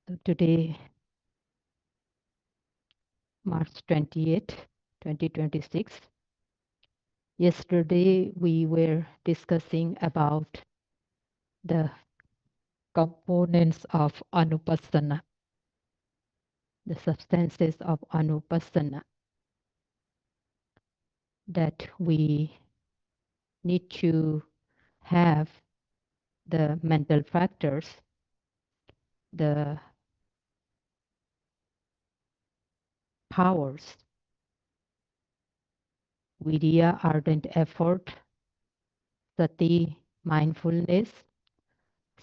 So today, March 28, 2026. Yesterday, we were discussing about the components of anupassana, the substances of anupassana that we need to have the mental factors, the powers, vidya, ardent effort, sati, mindfulness,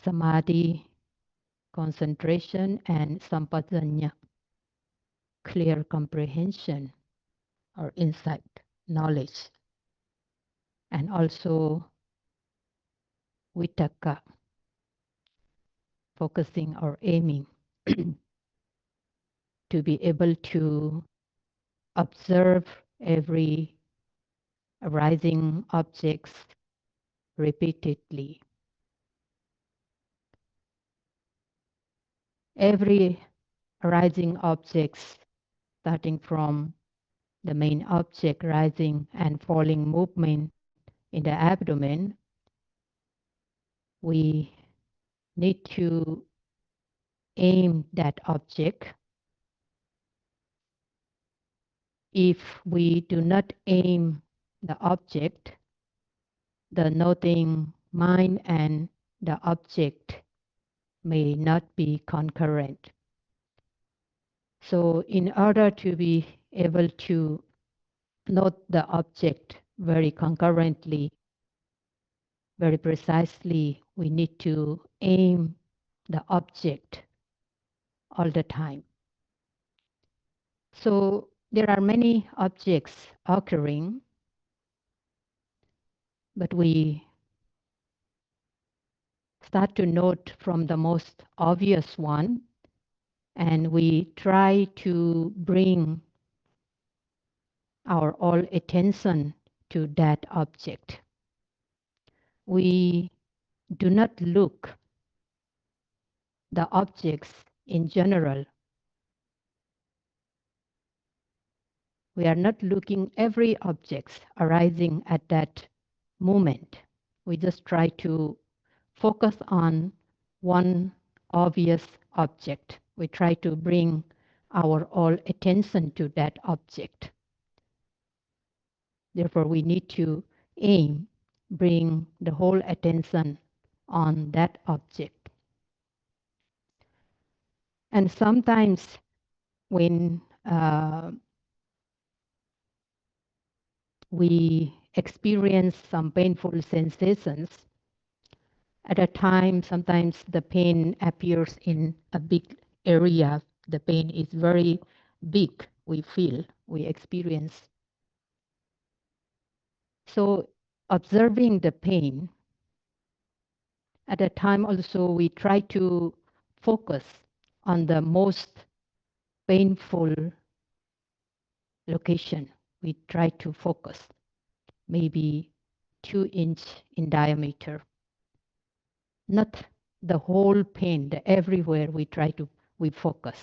samadhi, concentration, and sampajanya, clear comprehension or insight, knowledge, and also vitaka, focusing or aiming to be able to observe every arising objects repeatedly. Every arising objects, starting from the main object rising and falling movement in the abdomen, we need to aim that object. If we do not aim the object, the noting mind and the object may not be concurrent. So in order to be able to note the object very concurrently, very precisely, we need to aim the object all the time. So there are many objects occurring, but we start to note from the most obvious one, and we try to bring our all attention to that object. We do not look the objects in general. We are not looking every object arising at that moment. We just try to focus on one obvious object. We try to bring our all attention to that object. Therefore, we need to aim, bring the whole attention on that object. And sometimes when we experience some painful sensations, at a time, sometimes the pain appears in a big area. The pain is very big, we feel, we experience. So observing the pain, at a time also we try to focus on the most painful location. We try to focus, maybe 2 inch in diameter. Not the whole pain, the everywhere we focus.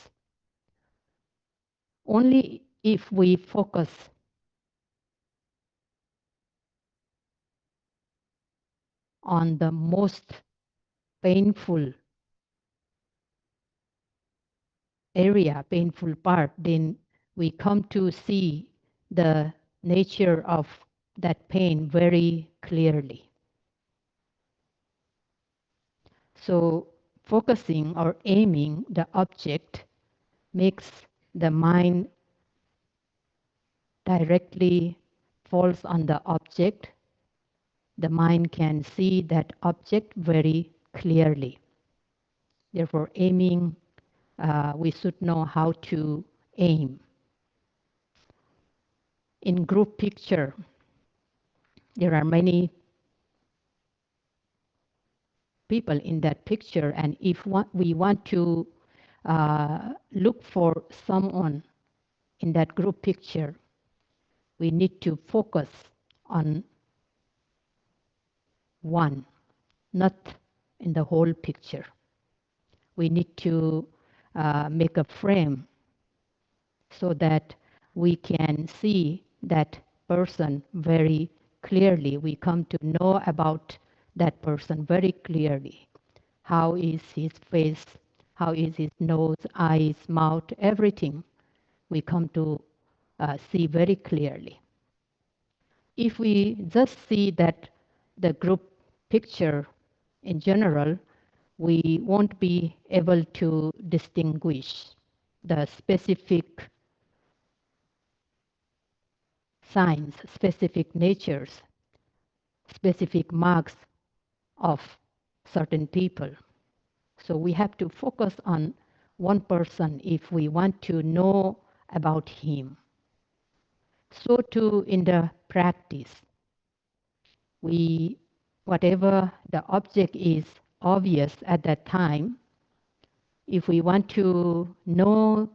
Only if we focus on the most painful area, painful part, then we come to see the nature of that pain very clearly. So focusing or aiming the object makes the mind directly falls on the object. The mind can see that object very clearly. Therefore, aiming, we should know how to aim. In group picture, there are many people in that picture, and if we want to look for someone in that group picture, we need to focus on one, not in the whole picture. We need to make a frame so that we can see that person very clearly. We come to know about that person very clearly. How is his face? How is his nose, eyes, mouth, everything we come to see very clearly. If we just see that the group picture in general, we won't be able to distinguish the specific signs, specific natures, specific marks of certain people. So we have to focus on one person if we want to know about him. So too in the practice, we, whatever the object is obvious at that time, if we want to know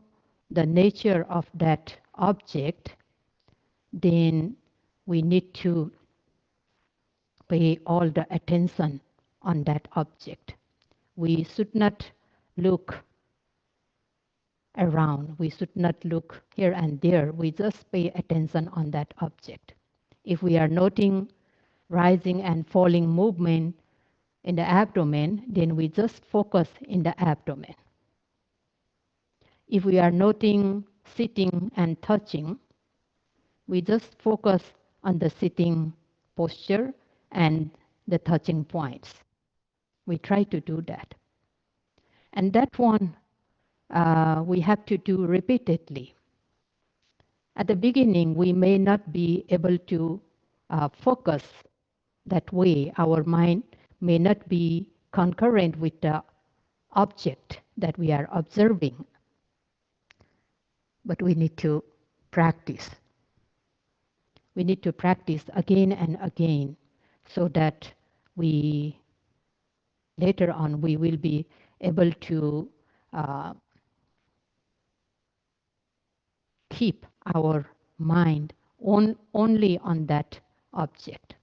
the nature of that object, then we need to pay all the attention on that object. We should not look around. We should not look here and there. We just pay attention on that object. If we are noting rising and falling movement in the abdomen, then we just focus in the abdomen. If we are noting sitting and touching, we just focus on the sitting posture and the touching points. We try to do that. And that one we have to do repeatedly. At the beginning, we may not be able to focus that way. Our mind may not be concurrent with the object that we are observing. But we need to practice. We need to practice again and again so that we later on we will be able to keep our mind only on that object.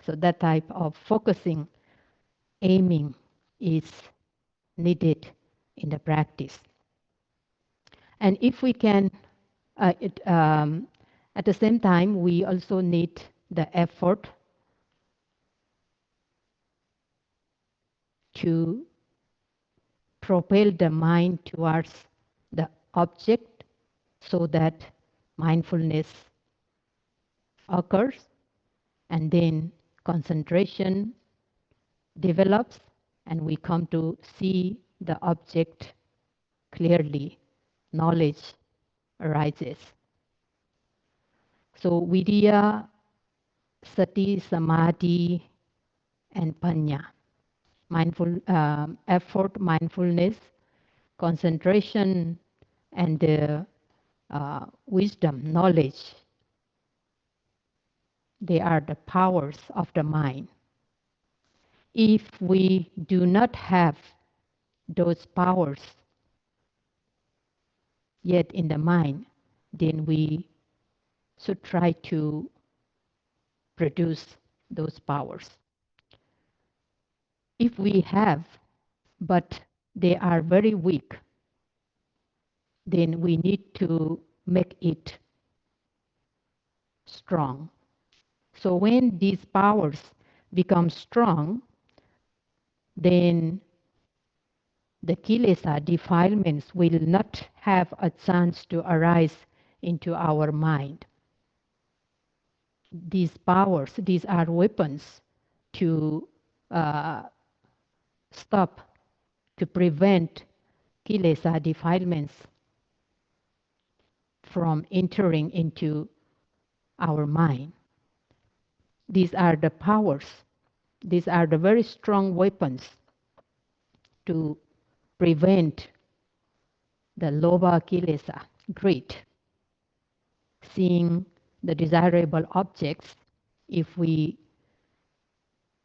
So that type of focusing, aiming is needed in the practice. And if we can, at the same time, we also need the effort to propel the mind towards the object so that mindfulness occurs and then concentration develops and we come to see the object clearly. Knowledge arises. So Vidya, Sati, Samadhi, and Panya. Effort, mindfulness, concentration, and wisdom, knowledge. They are the powers of the mind. If we do not have those powers yet in the mind, then we should try to produce those powers. If we have, but they are very weak, then we need to make it strong. So when these powers become strong, then the kilesa, defilements, will not have a chance to arise into our mind. These powers, these are weapons to stop, to prevent kilesa, defilements from entering into our mind. These are the powers, these are the very strong weapons to prevent the lobha kilesa, greed, seeing the desirable objects. If we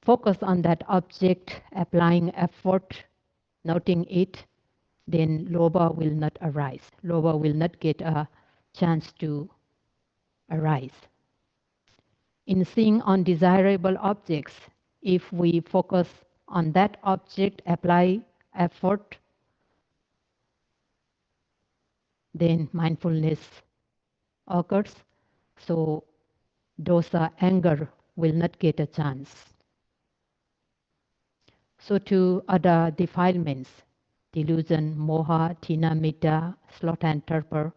focus on that object, applying effort, noting it, then lobha will not arise. Lobha will not get a chance to arise. In seeing undesirable objects, if we focus on that object, apply effort, then mindfulness occurs. So dosa, anger, will not get a chance. So to other defilements, delusion, moha, tina, mitta, sloth and torpor,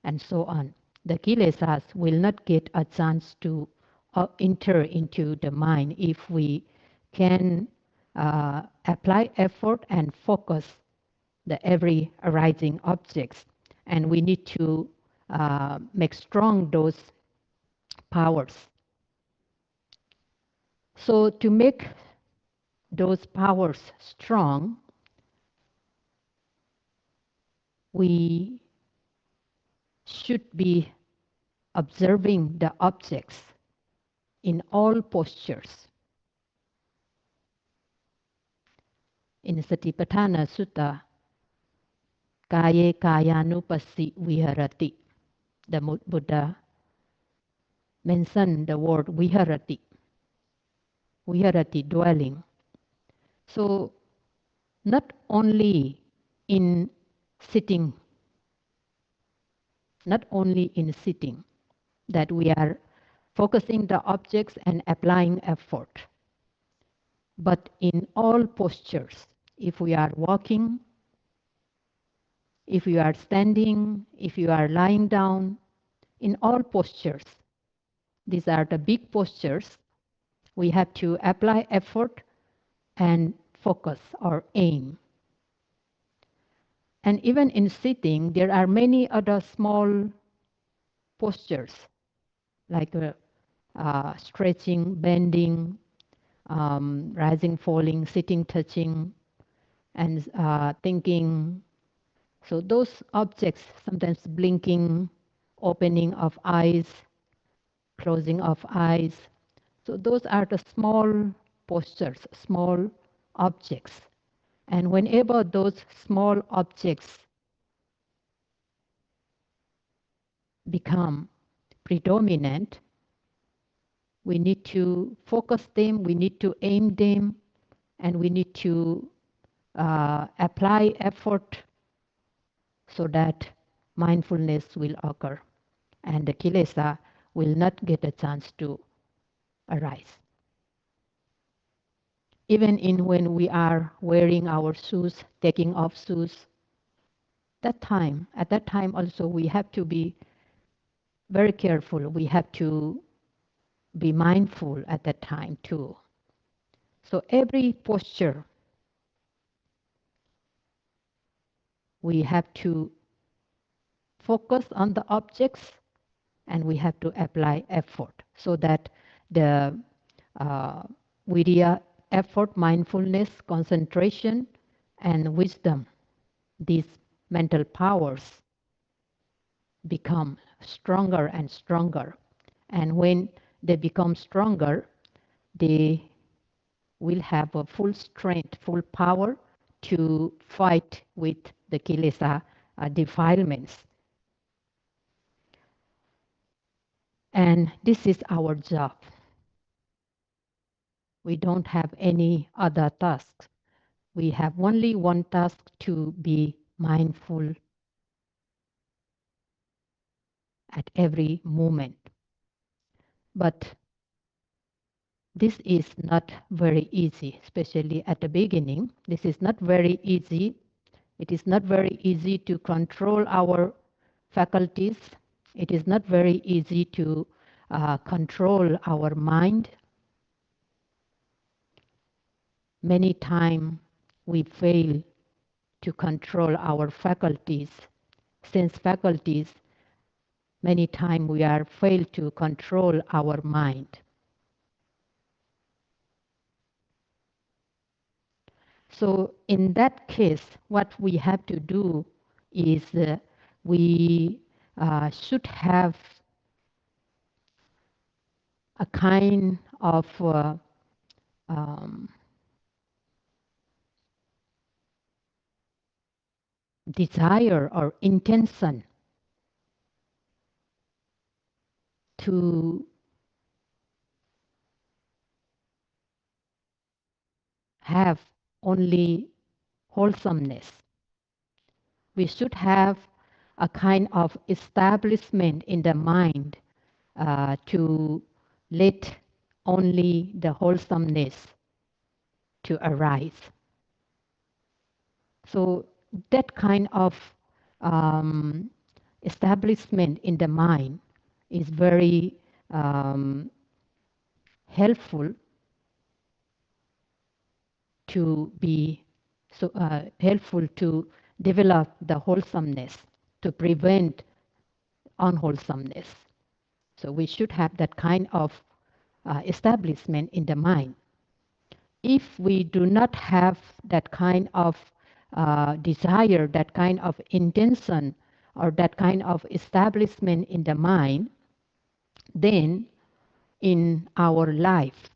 and so on, the kilesas will not get a chance to enter into the mind if we can apply effort and focus the every arising objects. And we need to make strong those powers. So to make those powers strong, we should be observing the objects in all postures. In Satipatthana Sutta, Kaye Kayanupassi Viharati, the Buddha mentioned the word Viharati, Viharati, dwelling. So not only in sitting, not only in sitting, that we are focusing the objects and applying effort, but in all postures. If we are walking, if you are standing, if you are lying down, in all postures, these are the big postures, we have to apply effort and focus or aim. And even in sitting, there are many other small postures like stretching, bending, rising, falling, sitting, touching, and thinking. So those objects, sometimes blinking, opening of eyes, closing of eyes. So those are the small postures, small objects. And whenever those small objects become predominant, we need to focus them, we need to aim them, and we need to apply effort so that mindfulness will occur and the kilesa will not get a chance to arise. Even in when we are wearing our shoes, taking off shoes, at that time also we have to be very careful. We have to be mindful at that time too. So every posture we have to focus on the objects and we have to apply effort so that the uh, virya, effort, mindfulness, concentration, and wisdom, these mental powers become stronger and stronger. And when they become stronger, they will have a full strength, full power to fight with the kilesa defilements. And this is our job. We don't have any other tasks. We have only one task, to be mindful at every moment. But this is not very easy, especially at the beginning. This is not very easy. It is not very easy to control our faculties. It is not very easy to control our mind. Many times we fail to control our faculties. Sense faculties, many times we are fail to control our mind. So in that case, what we have to do is we should have a kind of um, desire or intention to have only wholesomeness. We should have a kind of establishment in the mind to let only the wholesomeness to arise. So that kind of um, establishment in the mind is very um, helpful to be helpful to develop the wholesomeness, to prevent unwholesomeness. So we should have that kind of establishment in the mind. If we do not have that kind of desire, that kind of intention, or that kind of establishment in the mind, then in our life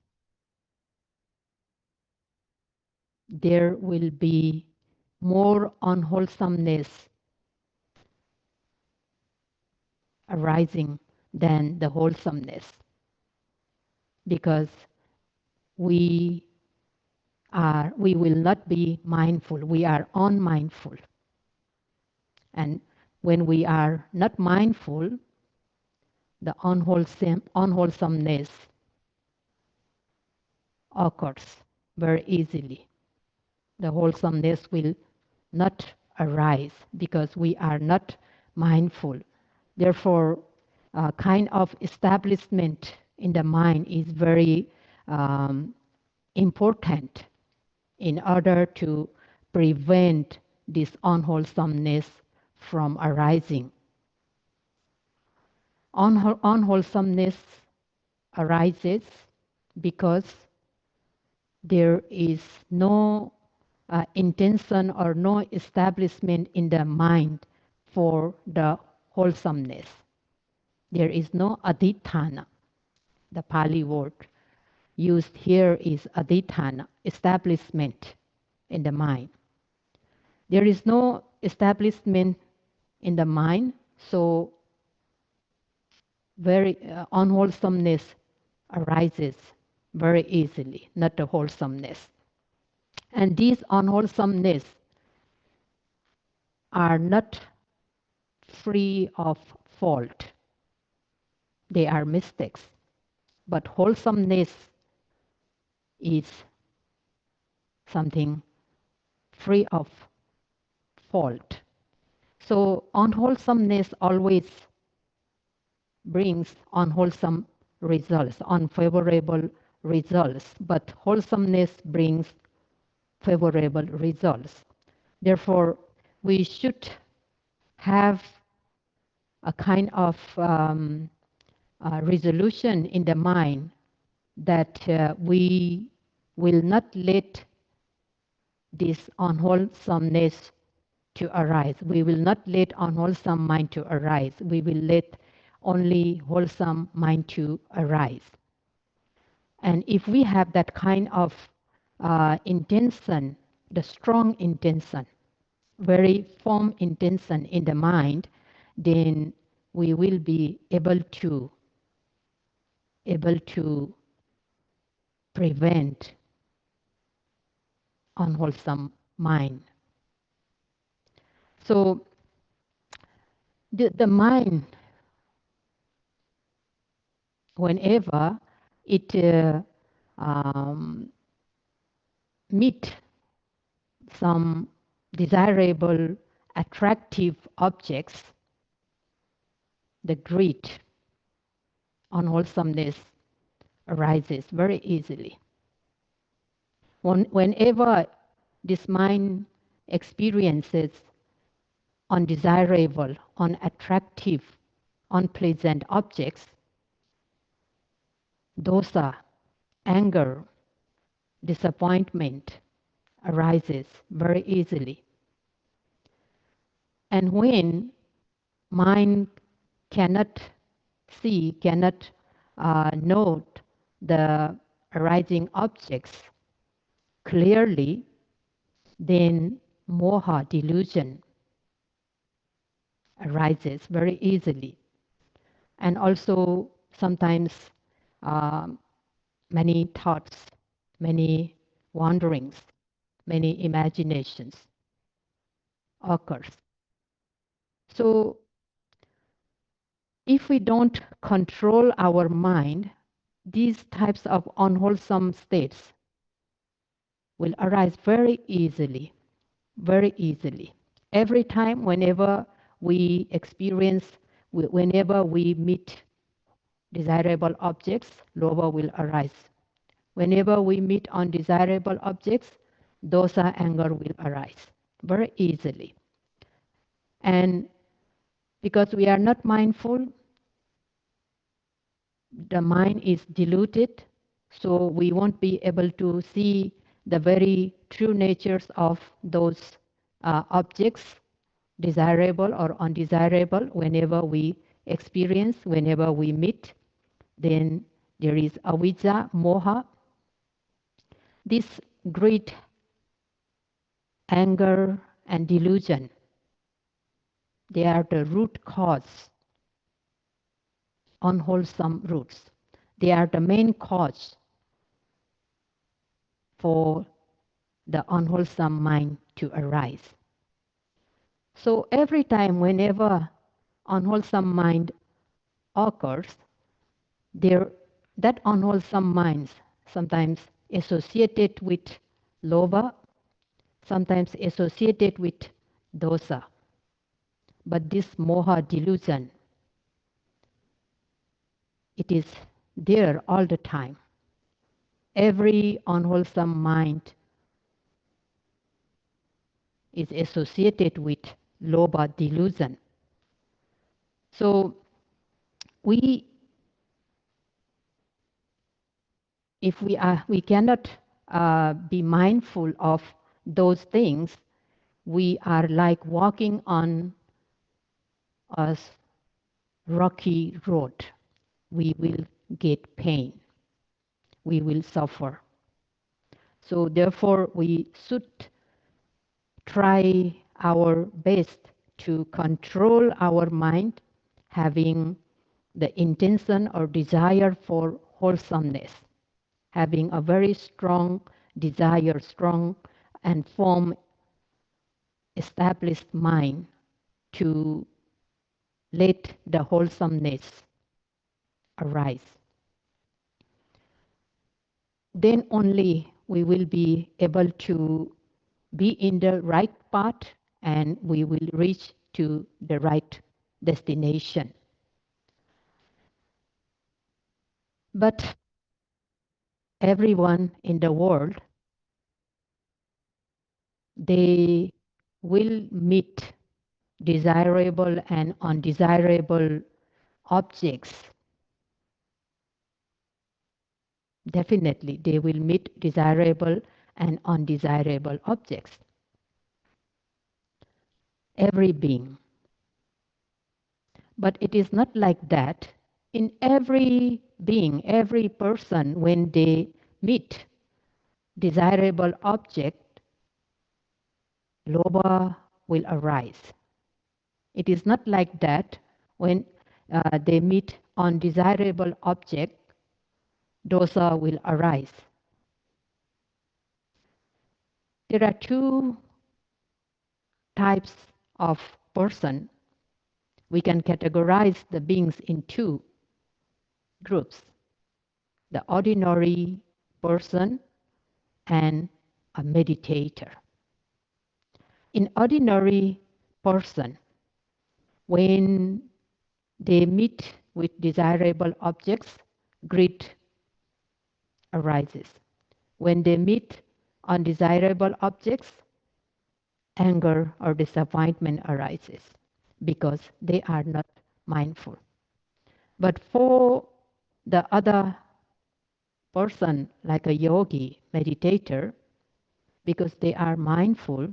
there will be more unwholesomeness arising than the wholesomeness, because we we will not be mindful, we are unmindful. And when we are not mindful, the unwholesomeness occurs very easily. The wholesomeness will not arise because we are not mindful. Therefore, a kind of establishment in the mind is very um, important in order to prevent this unwholesomeness from arising. Unwholesomeness arises because there is no intention or no establishment in the mind for the wholesomeness. There is no adhitthana. The Pali word used here is adhitthana, establishment in the mind. There is no establishment in the mind, so very unwholesomeness arises very easily, not the wholesomeness. And these unwholesomeness are not free of fault. They are mistakes. But wholesomeness is something free of fault. So unwholesomeness always brings unwholesome results, unfavorable results, but wholesomeness brings favorable results. Therefore, we should have a kind of resolution in the mind that we will not let this unwholesomeness to arise. We will not let unwholesome mind to arise. We will let only wholesome mind to arise. And if we have that kind of intention, the strong intention, very firm intention in the mind, then we will be able to prevent unwholesome mind. So the mind, whenever it meet some desirable, attractive objects, the greed, unwholesomeness arises very easily. Whenever this mind experiences undesirable, unattractive, unpleasant objects, dosa, anger, disappointment arises very easily. And when mind cannot see, cannot note the arising objects clearly, then moha, delusion, arises very easily. And also sometimes many thoughts, many wanderings, many imaginations occurs. So if we don't control our mind, these types of unwholesome states will arise very easily, very easily. Every time, whenever we experience, whenever we meet desirable objects, lobha will arise. Whenever we meet undesirable objects, dosa, anger will arise very easily. And because we are not mindful, the mind is diluted, so we won't be able to see the very true natures of those objects, desirable or undesirable, whenever we experience, whenever we meet. Then there is avijja, moha. This greed, anger, and delusion, they are the root cause, unwholesome roots. They are the main cause for the unwholesome mind to arise. So every time, whenever unwholesome mind occurs, there that unwholesome minds sometimes associated with lobha, sometimes associated with dosa. But this moha delusion, it is there all the time. Every unwholesome mind is associated with lobha delusion. So we, if we cannot be mindful of those things, we are like walking on a rocky road. We will get pain. We will suffer. So therefore, we should try our best to control our mind, having the intention or desire for wholesomeness, having a very strong desire, strong and firm established mind to let the wholesomeness arise. Then only we will be able to be in the right path and we will reach to the right destination. But everyone in the world, they will meet desirable and undesirable objects. Definitely, they will meet desirable and undesirable objects. Every being. But it is not like that. In every being, every person, when they meet desirable object, lobha will arise. It is not like that when they meet undesirable object, dosa will arise. There are two types of person. We can categorize the beings in two groups: the ordinary person and a meditator. In ordinary person, when they meet with desirable objects, greed arises. When they meet undesirable objects, anger or disappointment arises because they are not mindful. But for the other person, like a yogi, meditator, because they are mindful,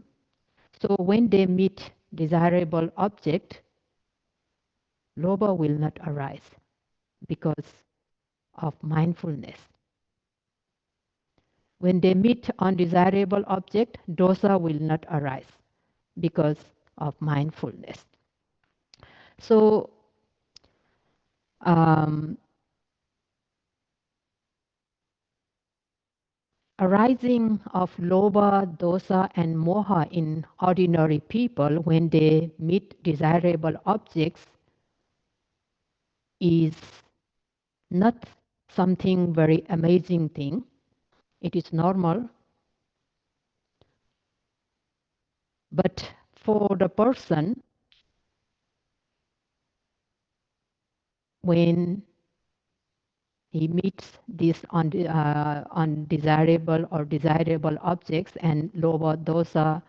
so when they meet desirable object, lobha will not arise because of mindfulness. When they meet undesirable object, dosa will not arise because of mindfulness. So um, arising of lobha, dosa, and moha in ordinary people when they meet desirable objects is not something very amazing thing. It is normal. But for the person, when he meets these undesirable or desirable objects and lobha, dosa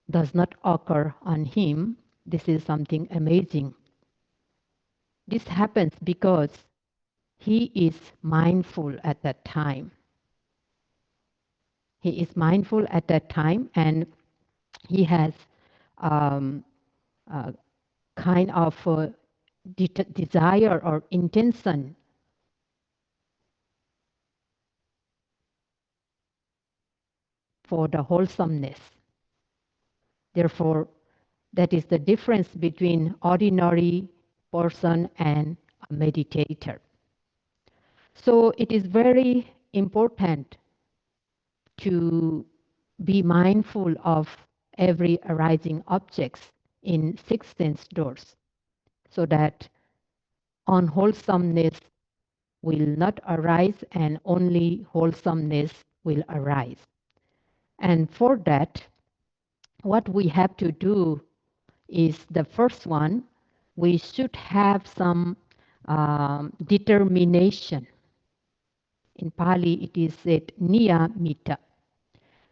does not occur on him, this is something amazing. This happens because he is mindful at that time. He is mindful at that time, and he has a kind of desire or intention for the wholesomeness. Therefore, that is the difference between ordinary person and a meditator. So it is very important to be mindful of every arising objects in six sense doors, so that unwholesomeness will not arise and only wholesomeness will arise. And for that, what we have to do is the first one, we should have some determination. In Pali, it is said niyamita.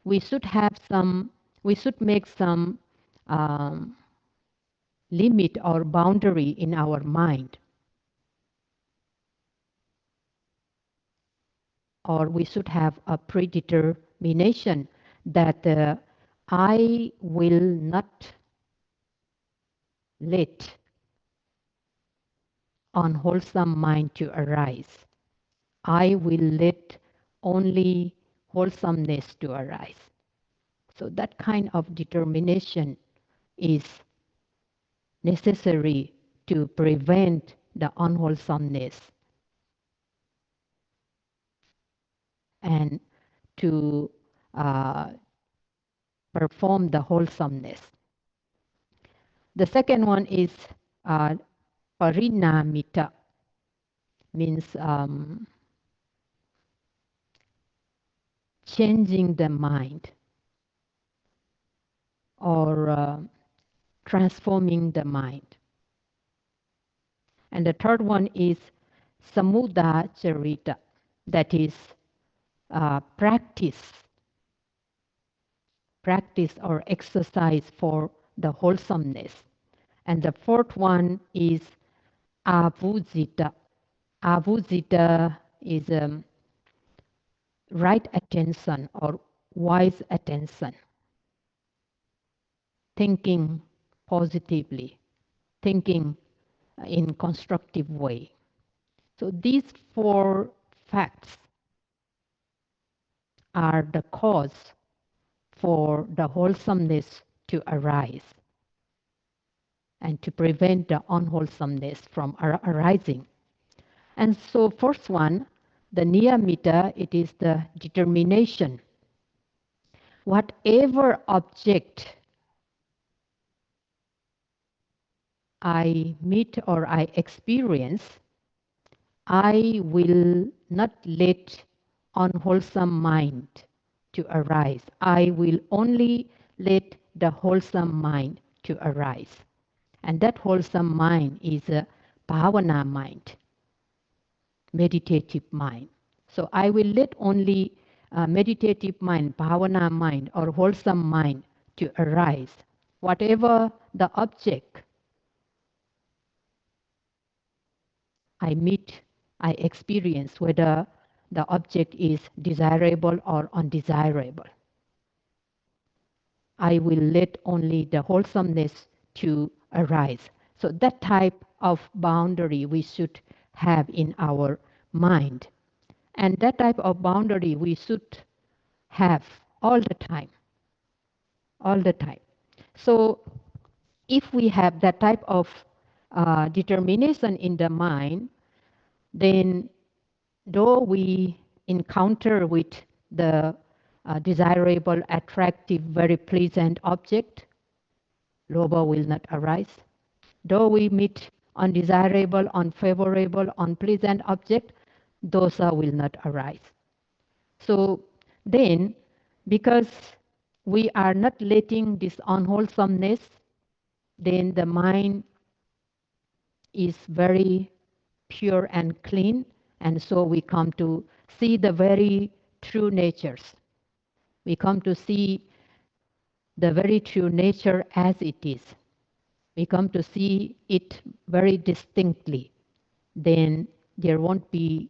We should make some um, limit or boundary in our mind, or we should have a predetermination that I will not let unwholesome mind to arise. I will let only wholesomeness to arise. So that kind of determination is necessary to prevent the unwholesomeness and to uh, perform the wholesomeness. The second one is uh, parinamita, means changing the mind or transforming the mind. And the third one is samudacharita, that is practice or exercise for the wholesomeness. And the fourth one is avujita. Avujita is right attention or wise attention, thinking positively, thinking in constructive way. So these four facts are the cause for the wholesomeness to arise and to prevent the unwholesomeness from arising. And so first one, the niyamita, it is the determination. Whatever object I meet or I experience, I will not let unwholesome mind to arise. I will only let the wholesome mind to arise. And that wholesome mind is a bhavana mind, meditative mind. So I will let only meditative mind, bhavana mind, or wholesome mind to arise. Whatever the object I meet, I experience, whether the object is desirable or undesirable, I will let only the wholesomeness to arise. So that type of boundary we should have in our mind. And that type of boundary we should have all the time, all the time. So if we have that type of determination in the mind, then though we encounter with the desirable, attractive, very pleasant object, lobha will not arise. Though we meet undesirable, unfavorable, unpleasant object, dosa will not arise. So then, because we are not letting this unwholesomeness, then the mind is very pure and clean, and so we come to see the very true natures. We come to see the very true nature as it is. We come to see it very distinctly. Then there won't be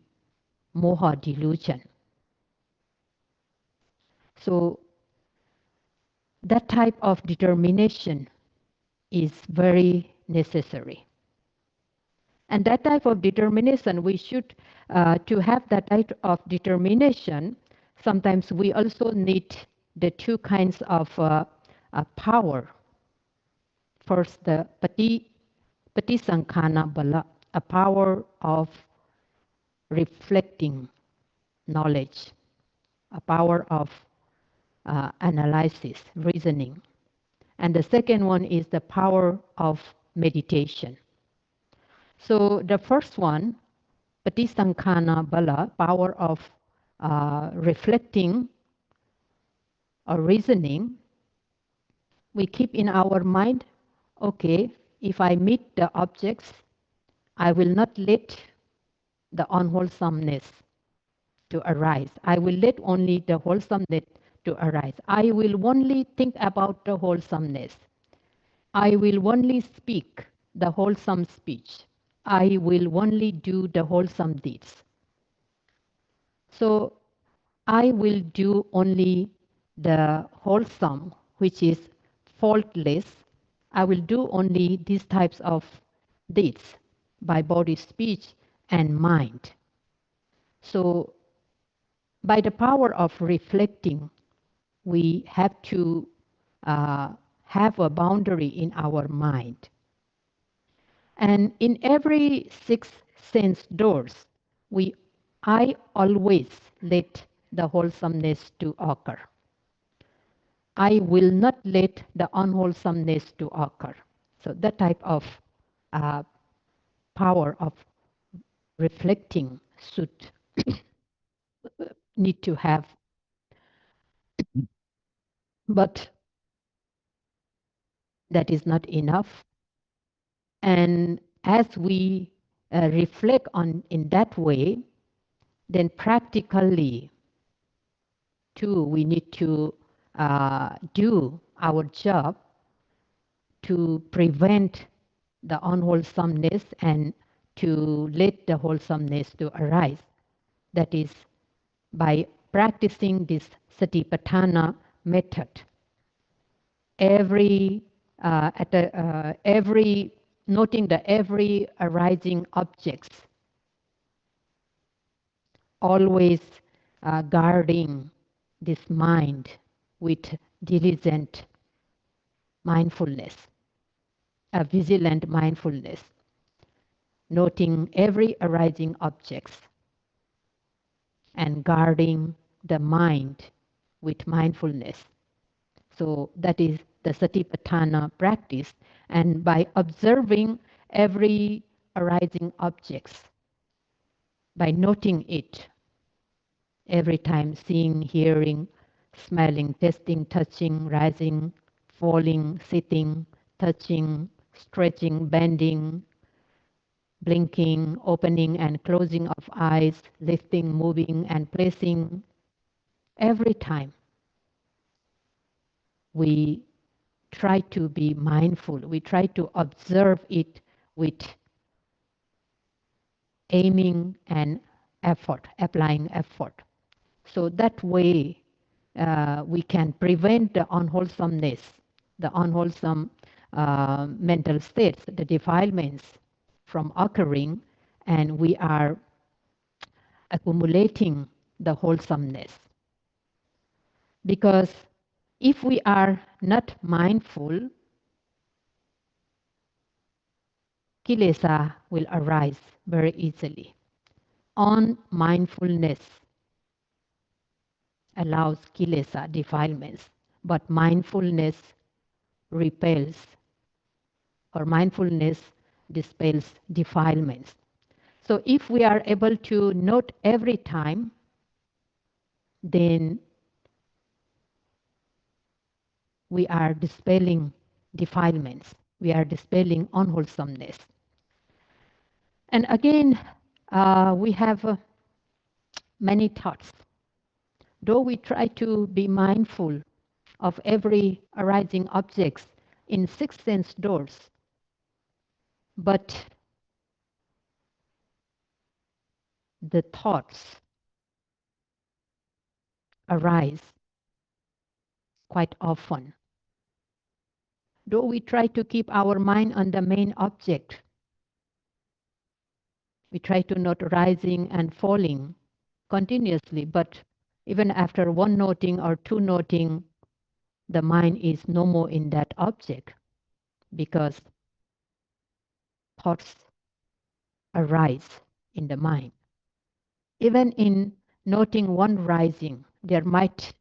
moha delusion. So that type of determination is very necessary. And that type of determination, we should, to have that type of determination, sometimes we also need the two kinds of power. First, the patisankhana bala, a power of reflecting knowledge, a power of analysis, reasoning. And the second one is the power of meditation. So the first one, patisankhana bala, power of reflecting or reasoning, we keep in our mind, okay, if I meet the objects, I will not let the unwholesomeness to arise. I will let only the wholesomeness to arise. I will only think about the wholesomeness. I will only speak the wholesome speech. I will only do the wholesome deeds. So I will do only the wholesome, which is faultless. I will do only these types of deeds by body, speech, and mind. So by the power of reflecting, we have to have a boundary in our mind. And in every six sense doors, I always let the wholesomeness to occur. I will not let the unwholesomeness to occur. So that type of power of reflecting should need to have. But that is not enough. And as we reflect on in that way, then practically too we need to do our job to prevent the unwholesomeness and to let the wholesomeness to arise. That is by practicing this satipatthana method. Every noting the every arising objects, always guarding this mind with diligent mindfulness, a vigilant mindfulness, noting every arising objects and guarding the mind with mindfulness. So that is the satipatthana practice. And by observing every arising objects, by noting it every time, seeing, hearing, smelling, tasting, touching, rising, falling, sitting, touching, stretching, bending, blinking, opening and closing of eyes, lifting, moving and placing, every time we try to be mindful, we try to observe it with aiming and effort, applying effort. So that way we can prevent the unwholesomeness, the unwholesome mental states, the defilements from occurring, and we are accumulating the wholesomeness. Because if we are not mindful, kilesa will arise very easily. On mindfulness allows kilesa, defilements, but mindfulness repels, or mindfulness dispels defilements. So if we are able to note every time, then we are dispelling defilements. We are dispelling unwholesomeness. And again, we have many thoughts. Though we try to be mindful of every arising objects in six sense doors, but the thoughts arise quite often. Though we try to keep our mind on the main object, we try to note rising and falling continuously, but even after one noting or two noting, the mind is no more in that object because thoughts arise in the mind. Even in noting one rising, there might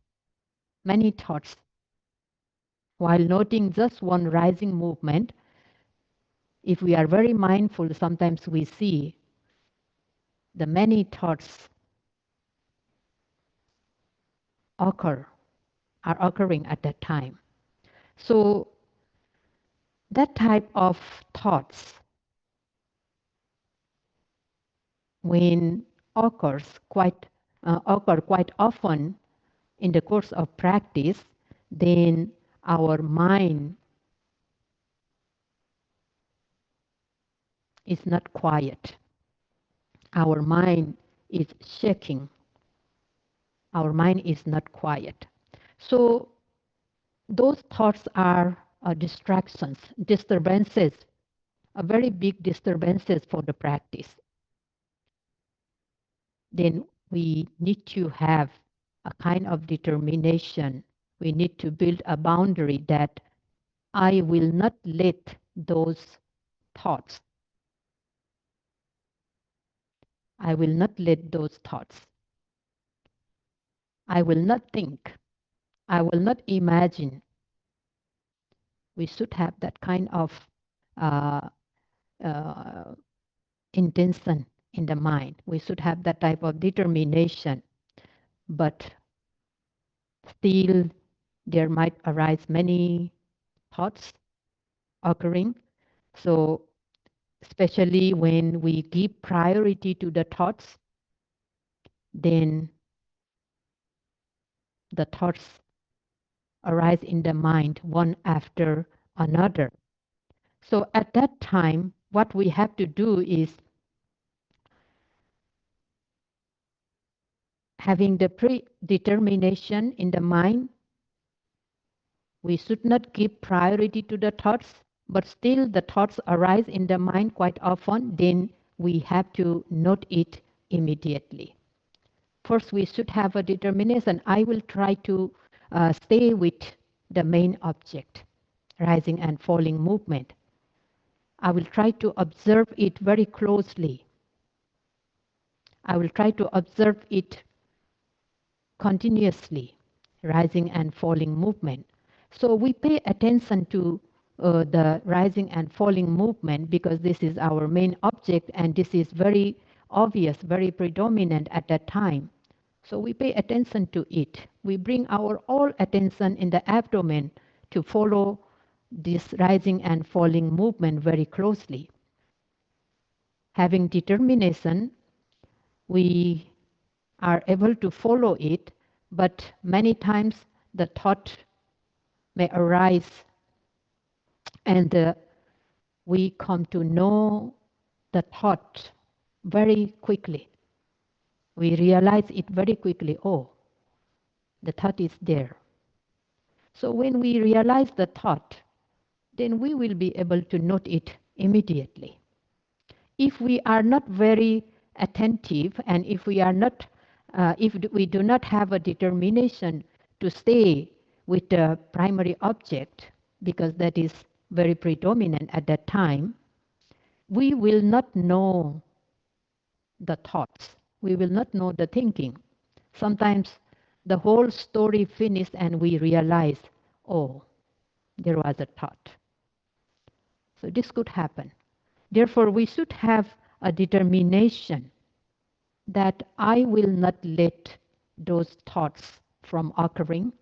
many thoughts. While noting just one rising movement, if we are very mindful, sometimes we see the many thoughts occur, are occurring at that time. So that type of thoughts, when occur quite often in the course of practice, then our mind is not quiet. Our mind is shaking. Our mind is not quiet. So those thoughts are distractions, disturbances, a very big disturbances for the practice. Then we need to have a kind of determination. We need to build a boundary that I will not let those thoughts, I will not let those thoughts, I will not think, I will not imagine. We should have that kind of uh, uh, intention in the mind. We should have that type of determination. But still, there might arise many thoughts occurring. So, especially when we give priority to the thoughts, then the thoughts arise in the mind one after another. So, at that time, what we have to do is having the predetermination in the mind. We should not give priority to the thoughts, but still the thoughts arise in the mind quite often, then we have to note it immediately. First, we should have a determination. I will try to stay with the main object, rising and falling movement. I will try to observe it very closely. I will try to observe it continuously, rising and falling movement. So we pay attention to the rising and falling movement because this is our main object and this is very obvious, very predominant at that time. So we pay attention to it. We bring our all attention in the abdomen to follow this rising and falling movement very closely. Having determination, we are able to follow it, but many times the thought may arise and we come to know the thought very quickly. We realize it very quickly. Oh, the thought is there. So when we realize the thought, then we will be able to note it immediately. If we are not very attentive and if we are not, if we do not have a determination to stay with the primary object, because that is very predominant at that time, we will not know the thoughts. We will not know the thinking. Sometimes the whole story finished and we realize, oh, there was a thought. So this could happen. Therefore, we should have a determination that I will not let those thoughts from occurring.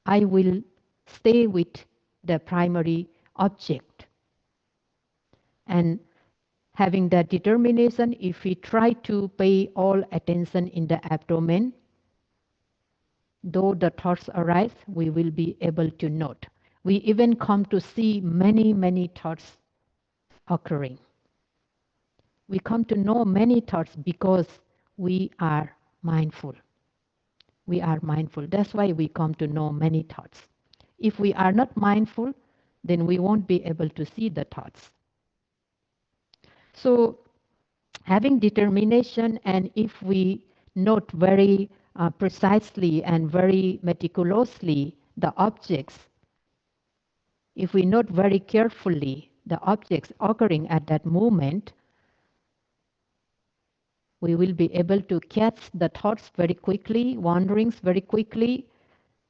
I will stay with the primary object. And having that determination, if we try to pay all attention in the abdomen, though the thoughts arise, we will be able to note. We even come to see many, many thoughts occurring. We come to know many thoughts because we are mindful. We are mindful. That's why we come to know many thoughts. If we are not mindful, then we won't be able to see the thoughts. So having determination, and if we note very precisely and very meticulously the objects, if we note very carefully the objects occurring at that moment, we will be able to catch the thoughts very quickly, wanderings very quickly,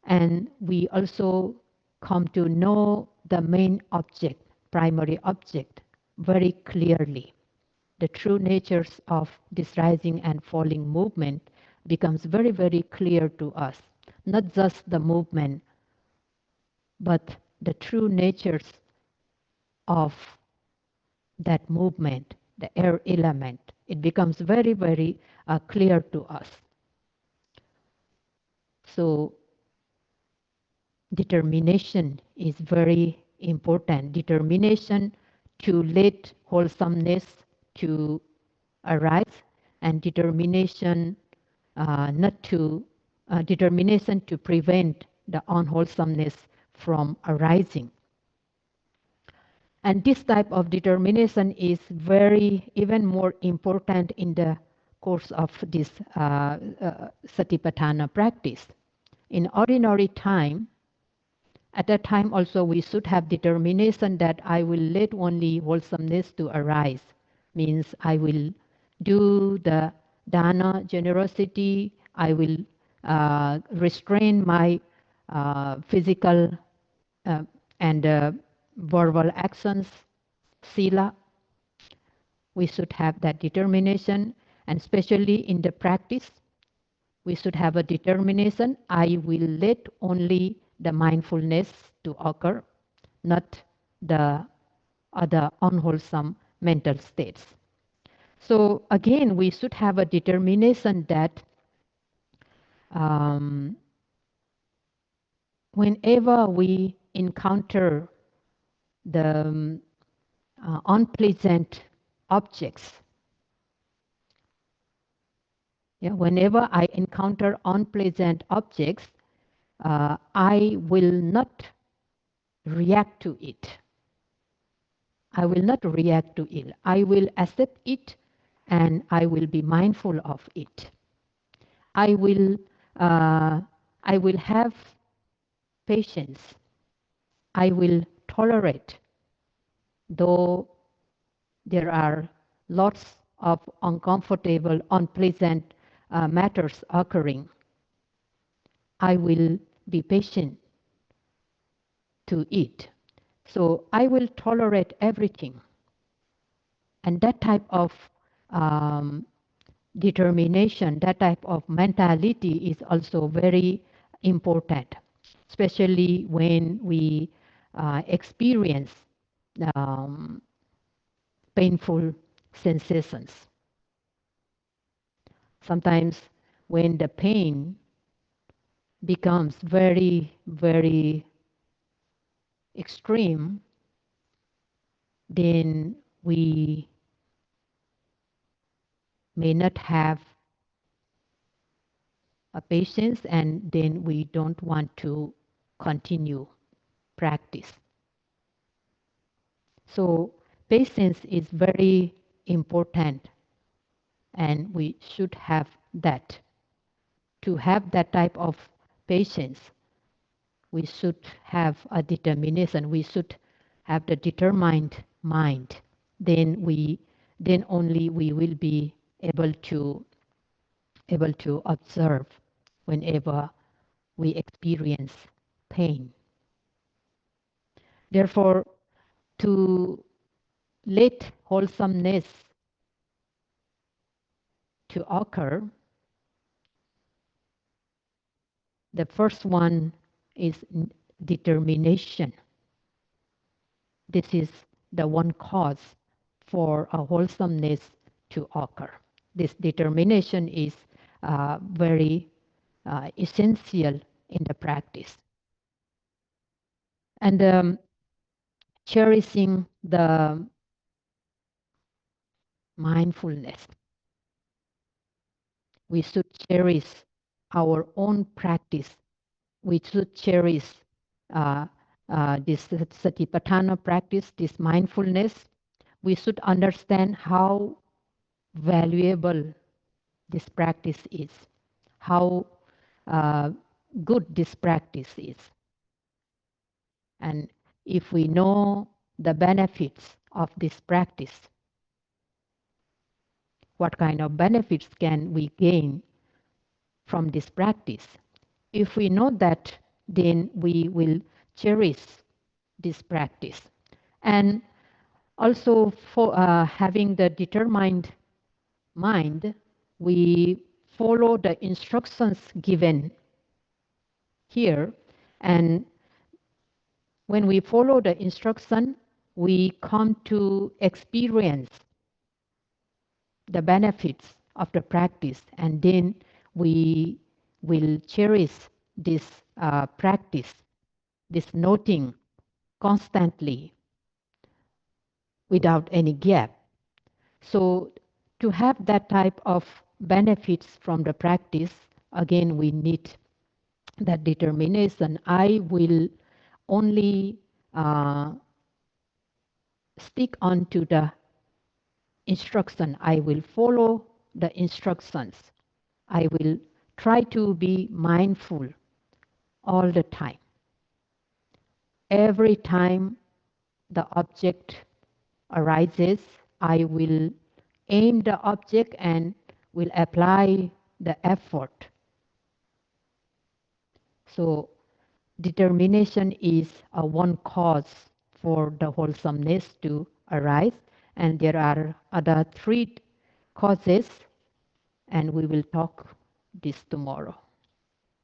and we also come to know the main object, primary object, very clearly. The true natures of this rising and falling movement becomes very, very clear to us. Not just the movement, but the true natures of that movement, the air element. It becomes very, very clear to us. So determination is very important. Determination to let wholesomeness to arise, and determination not to determination to prevent the unwholesomeness from arising. And this type of determination is very even more important in the course of this Satipatthana practice. In ordinary time, at that time also we should have determination that I will let only wholesomeness to arise. Means I will do the dana, generosity, I will restrain my physical and verbal actions, sila. We should have that determination, and especially in the practice, we should have a determination. I will let only the mindfulness to occur, not the other unwholesome mental states. So again, we should have a determination that whenever we encounter the unpleasant objects, whenever I encounter unpleasant objects, I will not react to it. I will not react to it. I will accept it and I will be mindful of it. I will have patience. I will tolerate, though there are lots of uncomfortable, unpleasant matters occurring. I will be patient to it. So I will tolerate everything. And that type of determination, that type of mentality is also very important, especially when we experience painful sensations. Sometimes when the pain becomes very, very extreme, then we may not have a patience, and then we don't want to continue practice. So patience is very important, and we should have that. To have that type of patience, we should have a determination. We should have the determined mind. Then only we will be able to observe whenever we experience pain. Therefore, to let wholesomeness to occur, the first one is determination. This is the one cause for a wholesomeness to occur. This determination is very essential in the practice. And cherishing the mindfulness. We should cherish our own practice. We should cherish uh, this satipatthana practice, this mindfulness. We should understand how valuable this practice is, how uh, good this practice is. And if we know the benefits of this practice, what kind of benefits can we gain from this practice? If we know that, then we will cherish this practice. And also, for having the determined mind, we follow the instructions given here. And when we follow the instruction, we come to experience the benefits of the practice, and then we will cherish this practice, this noting constantly without any gap. So to have that type of benefits from the practice, again, we need that determination. I will only stick on to the instruction. I will follow the instructions. I will try to be mindful all the time. Every time the object arises, I will aim the object and will apply the effort. So determination is a one cause for the wholesomeness to arise, and there are other three causes, and we will talk this tomorrow.